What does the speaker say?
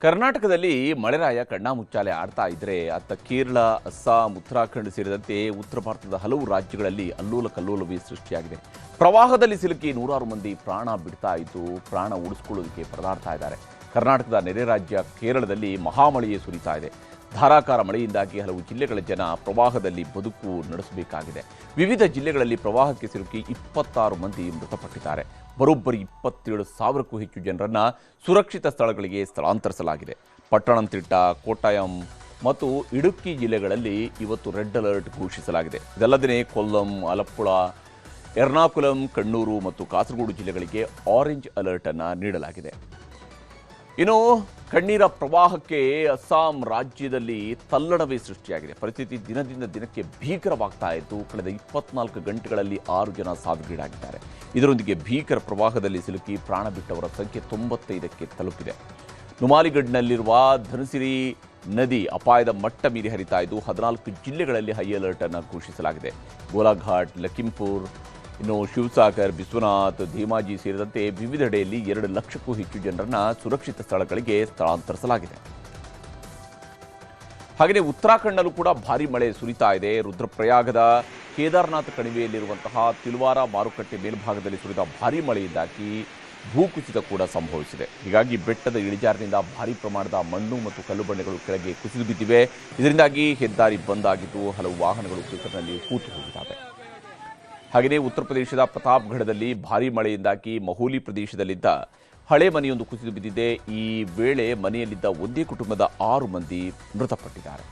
ಕರ್ನಾಟಕದಲ್ಲಿ ಮಳೆರಾಯ ಕಣ್ಣಾಮುಚ್ಚಾಲೆ ಆಡ್ತಾ ಇದ್ರೆ ಅತ್ತ ಕೇರಳ, ಅಸ್ಸಾಂ, ಉತ್ತರಾಖಂಡ್ ಸೇರಿದಂತೆ ಉತ್ತರ ಭಾರತದ ಹಲವು ರಾಜ್ಯಗಳಲ್ಲಿ ಅಲ್ಲೋಲ ಕಲ್ಲೋಲವೇ ಸೃಷ್ಟಿಯಾಗಿದೆ. ಪ್ರವಾಹದಲ್ಲಿ ಸಿಲುಕಿ ನೂರಾರು ಮಂದಿ ಪ್ರಾಣ ಬಿಡ್ತಾ ಇದ್ದು, ಪ್ರಾಣ ಉಳಿಸಿಕೊಳ್ಳೋದಕ್ಕೆ ಪರದಾಡ್ತಾ ಇದ್ದಾರೆ. ಕರ್ನಾಟಕದ ನೆರೆ ರಾಜ್ಯ ಕೇರಳದಲ್ಲಿ ಮಹಾಮಳೆಯೇ ಸುರಿತಾ ಇದೆ. ಧಾರಾಕಾರ ಮಳೆಯಿಂದಾಗಿ ಹಲವು ಜಿಲ್ಲೆಗಳ ಜನ ಪ್ರವಾಹದಲ್ಲಿ ಬದುಕು ನಡೆಸಬೇಕಾಗಿದೆ. ವಿವಿಧ ಜಿಲ್ಲೆಗಳಲ್ಲಿ ಪ್ರವಾಹಕ್ಕೆ ಸಿಲುಕಿ 26 ಮಂದಿ ಮೃತಪಟ್ಟಿದ್ದಾರೆ. ಬರೋಬ್ಬರಿ 27,000ಕ್ಕೂ ಹೆಚ್ಚು ಜನರನ್ನು ಸುರಕ್ಷಿತ ಸ್ಥಳಗಳಿಗೆ ಸ್ಥಳಾಂತರಿಸಲಾಗಿದೆ. ಪಟ್ಟಣಂತಿಟ್ಟ, ಕೋಟ್ಟಾಯಂ ಮತ್ತು ಇಡುಕ್ಕಿ ಜಿಲ್ಲೆಗಳಲ್ಲಿ ಇವತ್ತು ರೆಡ್ ಅಲರ್ಟ್ ಘೋಷಿಸಲಾಗಿದೆ. ಇದಲ್ಲದೆ ಕೊಲ್ಲಂ, ಆಲಪ್ಪುಳ, ಎರ್ನಾಕುಲಂ, ಕಣ್ಣೂರು ಮತ್ತು ಕಾಸರಗೋಡು ಜಿಲ್ಲೆಗಳಿಗೆ ಆರೆಂಜ್ ಅಲರ್ಟ್ ಅನ್ನು ನೀಡಲಾಗಿದೆ. ಇನ್ನು ಕಣ್ಣೀರ ಪ್ರವಾಹಕ್ಕೆ ಅಸ್ಸಾಂ ರಾಜ್ಯದಲ್ಲಿ ತಲ್ಲಣವೇ ಸೃಷ್ಟಿಯಾಗಿದೆ. ಪರಿಸ್ಥಿತಿ ದಿನದಿಂದ ದಿನಕ್ಕೆ ಭೀಕರವಾಗ್ತಾ ಇದ್ದು, ಕಳೆದ 24 ಗಂಟೆಗಳಲ್ಲಿ 6 ಜನ ಸಾವಿಗೀಡಾಗಿದ್ದಾರೆ. ಇದರೊಂದಿಗೆ ಭೀಕರ ಪ್ರವಾಹದಲ್ಲಿ ಸಿಲುಕಿ ಪ್ರಾಣ ಬಿಟ್ಟವರ ಸಂಖ್ಯೆ 95ಕ್ಕೆ ತಲುಪಿದೆ. ನುಮಾಲಿಗಢ್ನಲ್ಲಿರುವ ಧನಸಿರಿ ನದಿ ಅಪಾಯದ ಮಟ್ಟ ಮೀರಿ ಹರಿತಾ ಇದ್ದು, 14 ಜಿಲ್ಲೆಗಳಲ್ಲಿ ಹೈ ಅಲರ್ಟ್ ಅನ್ನು ಘೋಷಿಸಲಾಗಿದೆ. ಗೋಲಾಘಾಟ್, ಲಖಿಂಪುರ್, ಇನ್ನು ಶಿವಸಾಗರ್, ಬಿಸ್ವನಾಥ್, ಧೀಮಾಜಿ ಸೇರಿದಂತೆ ವಿವಿಧೆಡೆಯಲ್ಲಿ 2 ಲಕ್ಷಕ್ಕೂ ಹೆಚ್ಚು ಜನರನ್ನು ಸುರಕ್ಷಿತ ಸ್ಥಳಗಳಿಗೆ ಸ್ಥಳಾಂತರಿಸಲಾಗಿದೆ. ಹಾಗೆಯೇ ಉತ್ತರಾಖಂಡ್ನಲ್ಲೂ ಕೂಡ ಭಾರೀ ಮಳೆ ಸುರಿತಾ ಇದೆ. ರುದ್ರಪ್ರಯಾಗದ ಕೇದಾರನಾಥ ಕಣಿವೆಯಲ್ಲಿರುವಂತಹ ತಿಲ್ವಾರ ಮಾರುಕಟ್ಟೆ ಮೇಲ್ಭಾಗದಲ್ಲಿ ಸುರಿದ ಭಾರೀ ಮಳೆಯಿಂದಾಗಿ ಭೂಕುಸಿತ ಕೂಡ ಸಂಭವಿಸಿದೆ. ಹೀಗಾಗಿ ಬೆಟ್ಟದ ಇಳಿಜಾರಿನಿಂದ ಭಾರೀ ಪ್ರಮಾಣದ ಮಣ್ಣು ಮತ್ತು ಕಲ್ಲು ಬಂಡೆಗಳು ಕೆಳಗೆ ಕುಸಿದು ಬಿದ್ದಿವೆ. ಇದರಿಂದಾಗಿ ಹೆದ್ದಾರಿ ಬಂದ್ ಆಗಿದ್ದು, ಹಲವು ವಾಹನಗಳು ಕೆಸರಿನಲ್ಲಿ ಹೂತು ಹೋಗಿದ್ದಾವೆ. ಹಾಗೆಯೇ ಉತ್ತರ ಪ್ರದೇಶದ ಪ್ರತಾಪ್ಗಢದಲ್ಲಿ ಭಾರೀ ಮಳೆಯಿಂದಾಗಿ ಮಹೋಲಿ ಪ್ರದೇಶದಲ್ಲಿದ್ದ ಹಳೆ ಮನೆಯೊಂದು ಕುಸಿದು ಬಿದ್ದಿದೆ. ಈ ವೇಳೆ ಮನೆಯಲ್ಲಿದ್ದ ಒಂದೇ ಕುಟುಂಬದ 6 ಮಂದಿ ಮೃತಪಟ್ಟಿದ್ದಾರೆ.